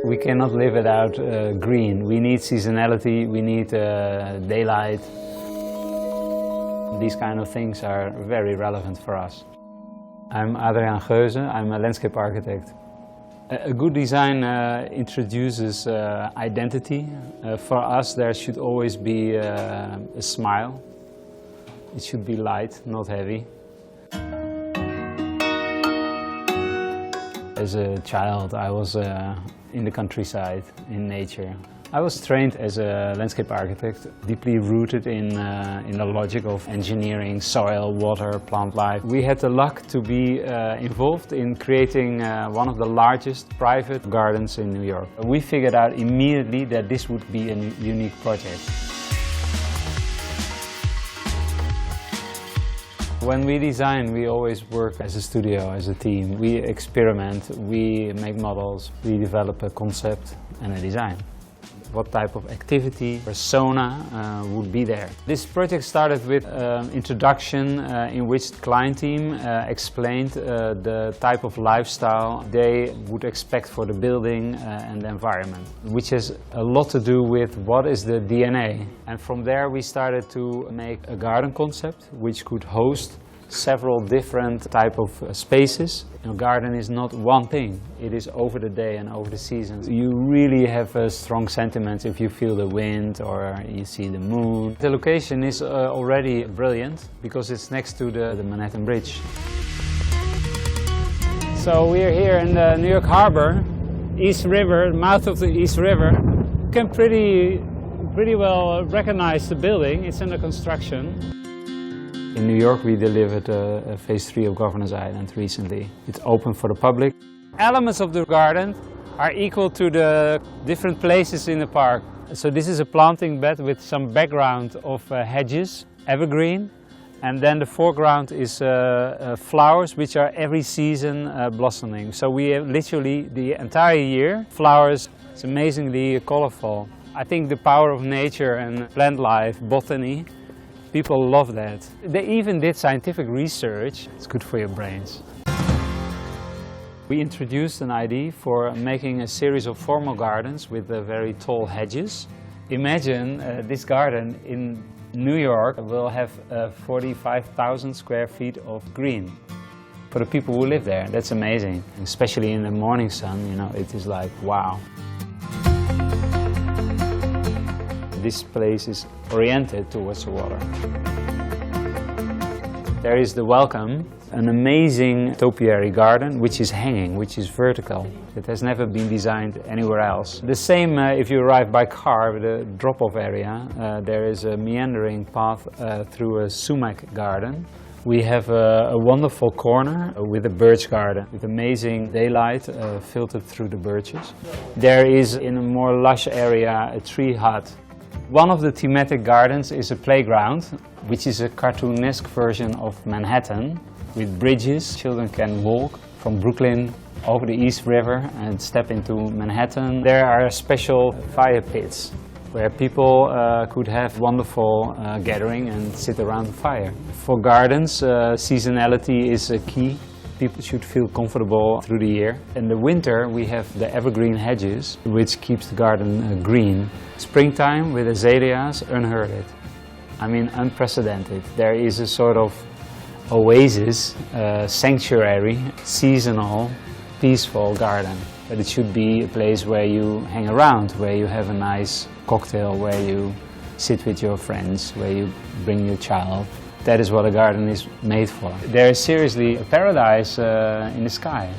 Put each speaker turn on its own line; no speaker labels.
We cannot live without green. We need seasonality, we need daylight. These kind of things are very relevant for us. I'm Adriaan Geuze, I'm a landscape architect. A good design introduces identity. For us there should always be a smile. It should be light, not heavy. As a child I was in the countryside, in nature. I was trained as a landscape architect, deeply rooted in the logic of engineering, soil, water, plant life. We had the luck to be involved in creating one of the largest private gardens in New York. We figured out immediately that this would be a unique project. When we design, we always work as a studio, as a team. We experiment, we make models, we develop a concept and a design. What type of activity, persona would be there. This project started with an introduction in which the client team explained the type of lifestyle they would expect for the building and the environment, which has a lot to do with what is the DNA. And from there we started to make a garden concept which could host several different type of spaces. A garden is not one thing, it is over the day and over the seasons. You really have a strong sentiment if you feel the wind or you see the moon. The location is already brilliant because it's next to the Manhattan Bridge. So we are here in the New York Harbor, East River, mouth of the East River. You can pretty well recognize the building, it's under construction. In New York we delivered phase 3 of Governors Island recently. It's open for the public. Elements of the garden are equal to the different places in the park. So this is a planting bed with some background of hedges, evergreen. And then the foreground is flowers which are every season blossoming. So we have literally the entire year flowers. It's amazingly colorful. I think the power of nature and plant life, botany, people love that. They even did scientific research. It's good for your brains. We introduced an idea for making a series of formal gardens with very tall hedges. Imagine this garden in New York will have 45,000 square feet of green. For the people who live there, that's amazing. Especially in the morning sun, you know, it is like, wow. This place is oriented towards the water. There is the welcome, an amazing topiary garden which is hanging, which is vertical. It has never been designed anywhere else. The same if you arrive by car with a drop-off area. There is a meandering path through a sumac garden. We have a wonderful corner with a birch garden with amazing daylight filtered through the birches. There is in a more lush area a tree hut. One of the thematic gardens is a playground, which is a cartoonesque version of Manhattan with bridges. Children can walk from Brooklyn over the East River and step into Manhattan. There are special fire pits where people could have wonderful gathering and sit around the fire. For gardens, seasonality is a key. People should feel comfortable through the year. In the winter we have the evergreen hedges, which keeps the garden green. Springtime with azaleas, unheard of. I mean, unprecedented. There is a sort of oasis, sanctuary, seasonal, peaceful garden. But it should be a place where you hang around, where you have a nice cocktail, where you sit with your friends, where you bring your child. That is what a garden is made for. There is seriously a paradise in the sky.